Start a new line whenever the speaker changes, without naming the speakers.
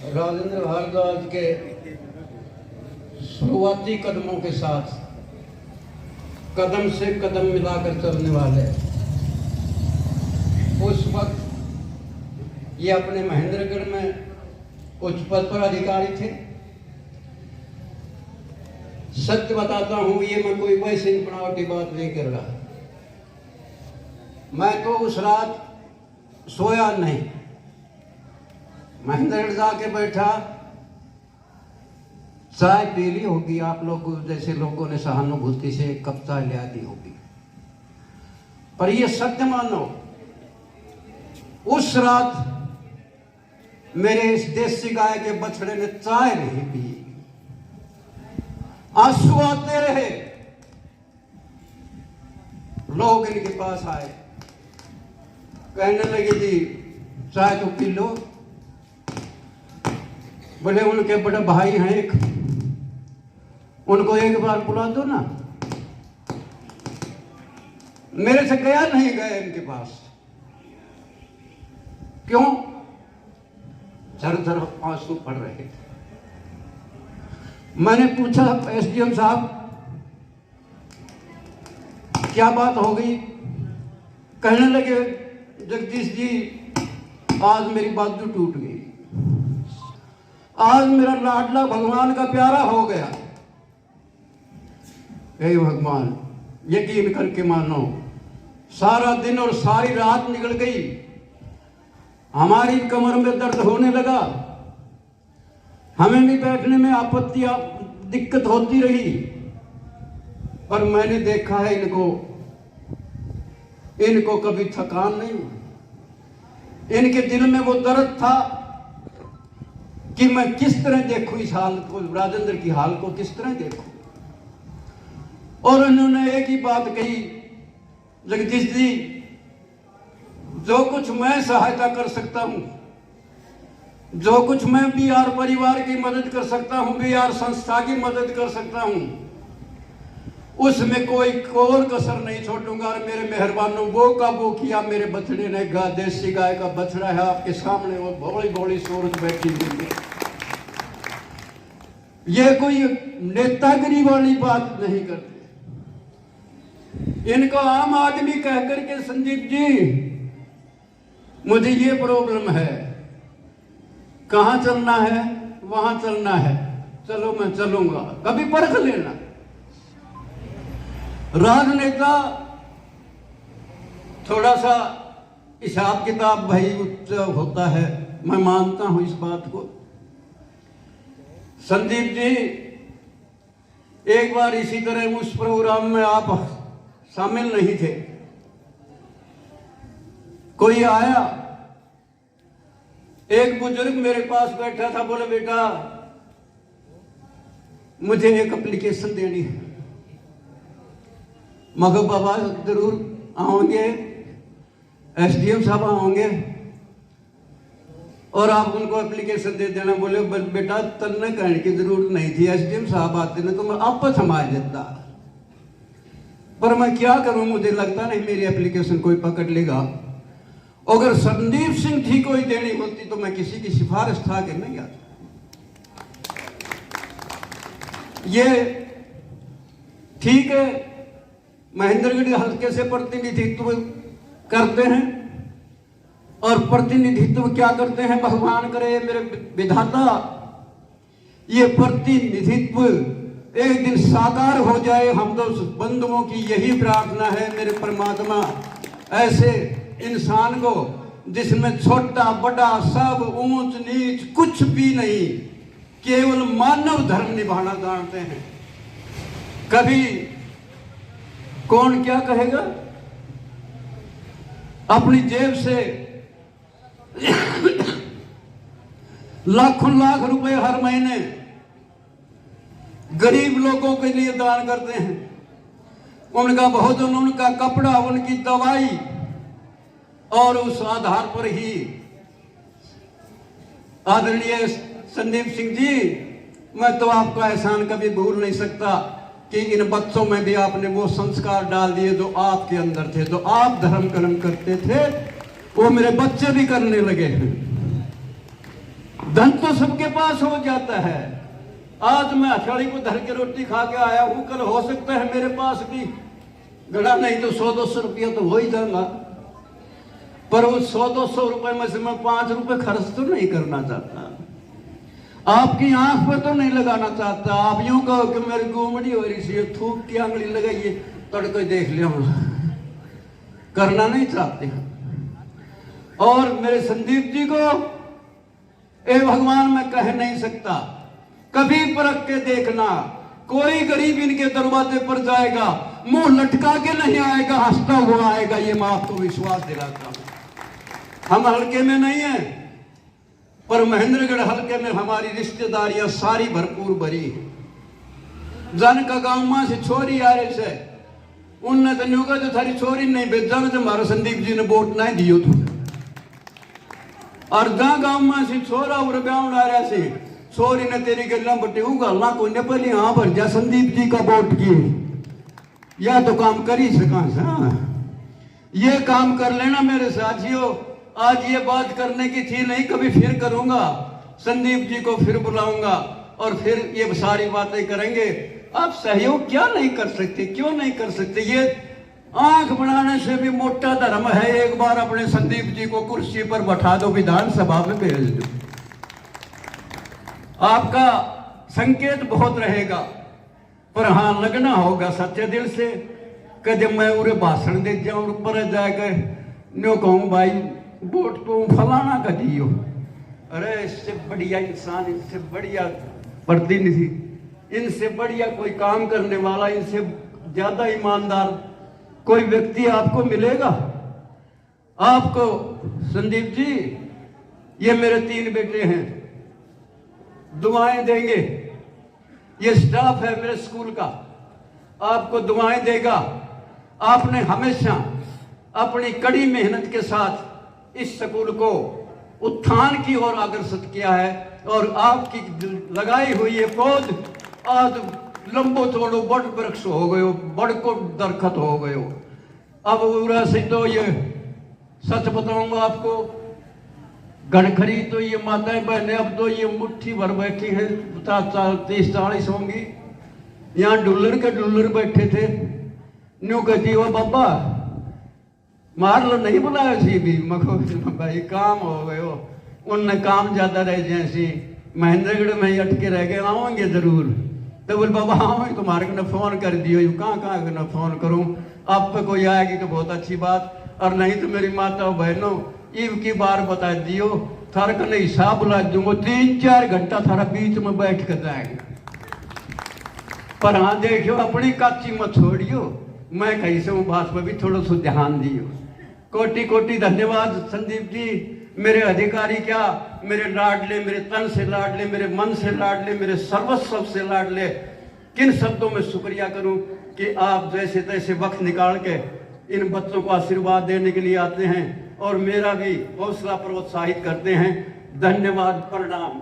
राजेंद्र भारद्वाज के शुरुआती कदमों के साथ कदम से कदम मिलाकर चलने वाले उस वक्त ये अपने महेंद्रगढ़ में उच्च पद पर अधिकारी थे। सत्य बताता हूं, ये मैं कोई वैसे बनावटी बात नहीं कर रहा। मैं तो उस रात सोया नहीं, महेंद्रगढ़ जाके बैठा, चाय पी ली होगी, आप लोग जैसे लोगों ने सहानुभूति से एक कप चाय लिया दी होगी, पर ये सत्य मानो, उस रात मेरे इस देसी गाय के बछड़े ने चाय नहीं पी, आंसू आते रहे। लोग इनके पास आए, कहने लगे जी चाय तो पी लो। बोले उनके बड़े भाई हैं एक, उनको एक बार बुला दो ना। मेरे से गया नहीं गए इनके पास। क्यों? झरझर आंसू पड़ रहे थे। मैंने पूछा एसडीएम साहब क्या बात हो गई? कहने लगे जगदीश जी आज मेरी बाजू टूट गई, आज मेरा लाडला भगवान का प्यारा हो गया। हे भगवान, यकीन करके मानो, सारा दिन और सारी रात निकल गई, हमारी कमर में दर्द होने लगा, हमें भी बैठने में आपत्ति दिक्कत होती रही, पर मैंने देखा है इनको कभी थकान नहीं हुई। इनके दिल में वो दर्द था कि मैं किस तरह देखूं इस हाल को, राजेंद्र की हाल को किस तरह देखूं। और उन्होंने एक ही बात कही, जगदीश जी जो कुछ मैं सहायता कर सकता हूं, जो कुछ मैं बीआर परिवार की मदद कर सकता हूं, बीआर संस्था की मदद कर सकता हूं, उसमें कोई कोर कसर नहीं छोड़ूंगा। और मेरे मेहरबानों, वो का वो किया मेरे बछड़े ने, देसी गाय का बछड़ा है आपके सामने, वो बड़ी बड़ी सूरत बैठी हुई है। ये कोई नेतागिरी वाली बात नहीं करते। इनको आम आदमी कह करके संदीप जी मुझे ये प्रॉब्लम है, कहां चलना है, वहां चलना है, चलो मैं चलूंगा, कभी परख लेना। राजनेता थोड़ा सा हिसाब किताब भाई उच्च होता है, मैं मानता हूं इस बात को। संदीप जी एक बार इसी तरह उस प्रोग्राम में आप शामिल नहीं थे, कोई आया, एक बुजुर्ग मेरे पास बैठा था, बोले बेटा मुझे एक एप्लीकेशन देनी है। मगर बाबा जरूर आओगे, एसडीएम साहब आओगे और आप उनको एप्लीकेशन दे देना। बोले बेटा तन्ने कहने की जरूरत नहीं थी, एसडीएम साहब आते ना तो मैं आपस समाज देता, पर मैं क्या करूं, मुझे लगता नहीं मेरी एप्लीकेशन कोई पकड़ लेगा। अगर संदीप सिंह जी को ही देनी होती तो मैं किसी की सिफारिश था कि नहीं आता। ये ठीक है, महेंद्रगढ़ हल्के से प्रतिनिधित्व करते हैं, और प्रतिनिधित्व क्या करते हैं, भगवान करे मेरे विधाता ये प्रतिनिधित्व एक दिन साकार हो जाए। हम तो बंधुओं की यही प्रार्थना है, मेरे परमात्मा ऐसे इंसान को जिसमें छोटा बड़ा सब ऊंच नीच कुछ भी नहीं, केवल मानव धर्म निभाना जानते हैं। कभी कौन क्या कहेगा, अपनी जेब से लाखों लाख रुपए हर महीने गरीब लोगों के लिए दान करते हैं, उनका भोजन, उनका कपड़ा, उनकी दवाई, और उस आधार पर ही आदरणीय संदीप सिंह जी मैं तो आपका एहसान कभी भूल नहीं सकता कि इन बच्चों में भी आपने वो संस्कार डाल दिए जो आपके अंदर थे, जो आप धर्म कर्म करते थे वो मेरे बच्चे भी करने लगे हैं। धन तो सबके पास हो जाता है। आज मैं हथौड़ी को धर के रोटी खा के आया हूं, कल हो सकता है मेरे पास भी गड़ा नहीं तो 100-200 रुपया तो हो ही जाएगा, पर उस 100-200 रुपए में से मैं 5 रुपए खर्च तो नहीं करना चाहता, आपकी आंख पर तो नहीं लगाना चाहता। आप यूं कहो कि मेरी गोमड़ी हो रही सी, थूक की आंगली लगाइए तड़के देख लिया, करना नहीं चाहते। और मेरे संदीप जी को ए भगवान मैं कह नहीं सकता, कभी परख के देखना, कोई गरीब इनके दरवाजे पर जाएगा मुंह लटका के नहीं आएगा, हंसता हुआ आएगा, ये मैं आपको विश्वास दिलाता हूं। हम हल्के में नहीं है, पर महेंद्रगढ़ हल्के में हमारी रिश्तेदारियां सारी भरपूर भरी है। जन का गांव में से छोरी आ रही से उनने तो न्यू का जो थारी छोरी नहीं भेजा जो हमारा संदीप जी ने वोट नहीं दियो तू, और जहां गांव में से छोरा उर ब्याह आ रहा से छोरी ने तेरी गल्ला बटे गल्ला को ने पहले हाँ भर जा संदीप जी का वोट किए, या तो काम कर ही सका। ये काम कर लेना मेरे साथियों, आज ये बात करने की थी नहीं, कभी फिर करूंगा, संदीप जी को फिर बुलाऊंगा और फिर ये सारी बातें करेंगे। आप सहयोग क्या नहीं कर सकते, क्यों नहीं कर सकते? ये आंख बढ़ाने से भी मोटा धर्म है, एक बार अपने संदीप जी को कुर्सी पर बैठा दो, विधानसभा में भेज दो, आपका संकेत बहुत रहेगा। पर हाँ लगना होगा सच्चे दिल से कि जब मैं उरे भाषण दे जाऊं ऊपर जाकर न्यो कहूं भाई वोट तो फलाना का दियो, अरे इससे बढ़िया इंसान, इससे बढ़िया प्रतिनिधि, इनसे बढ़िया कोई काम करने वाला, इनसे ज्यादा ईमानदार कोई व्यक्ति आपको मिलेगा? आपको संदीप जी, ये मेरे 3 बेटे हैं, दुआएं देंगे, ये स्टाफ है मेरे स्कूल का, आपको दुआएं देगा। आपने हमेशा अपनी कड़ी मेहनत के साथ इस स्कूल को उत्थान की ओर अग्रसर किया है, और आपकी लगाई हुई ये पौध आज लंबो चौड़ो बड़ वृक्ष हो गयो, बड़ को दरखत हो गयो। अब पूरा से तो ये सच बताऊंगा आपको, गणखरी तो ये माताएं बहने अब तो ये मुट्ठी भर बैठी है, 30-40 होंगी, यहाँ डुल्लर के डुल्लर बैठे थे। न्यू कहती हो बाबा मार लो, नहीं बुलाया सी भी मखो भाई काम हो गयो, उनने काम ज्यादा रह जैसी महेंद्रगढ़ में ही अटके रह गए, आवेंगे जरूर। तो बोल बाबा हाँ तुम्हारे को फोन कर दियो, कहाँ फोन करूं, आप पे कोई आएगी तो बहुत अच्छी बात, और नहीं तो मेरी माता बहनों ईव की बार बता दियो, थारा कने हिसाब बुला दूंगा, 3-4 घंटा थारा बीच में बैठ कर जाएगा। पर हाँ देखियो अपनी काची मत छोड़ियो, मैं कैसे हूँ बात पर भी थोड़ा सा ध्यान दियो। कोटि कोटि धन्यवाद संदीप जी, मेरे अधिकारी क्या, मेरे लाडले, मेरे तन से लाडले, मेरे मन से लाडले, मेरे सर्वस्व से लाडले, किन शब्दों में शुक्रिया करूं कि आप जैसे तैसे वक्त निकाल के इन बच्चों को आशीर्वाद देने के लिए आते हैं और मेरा भी हौसला प्रोत्साहित करते हैं। धन्यवाद, प्रणाम।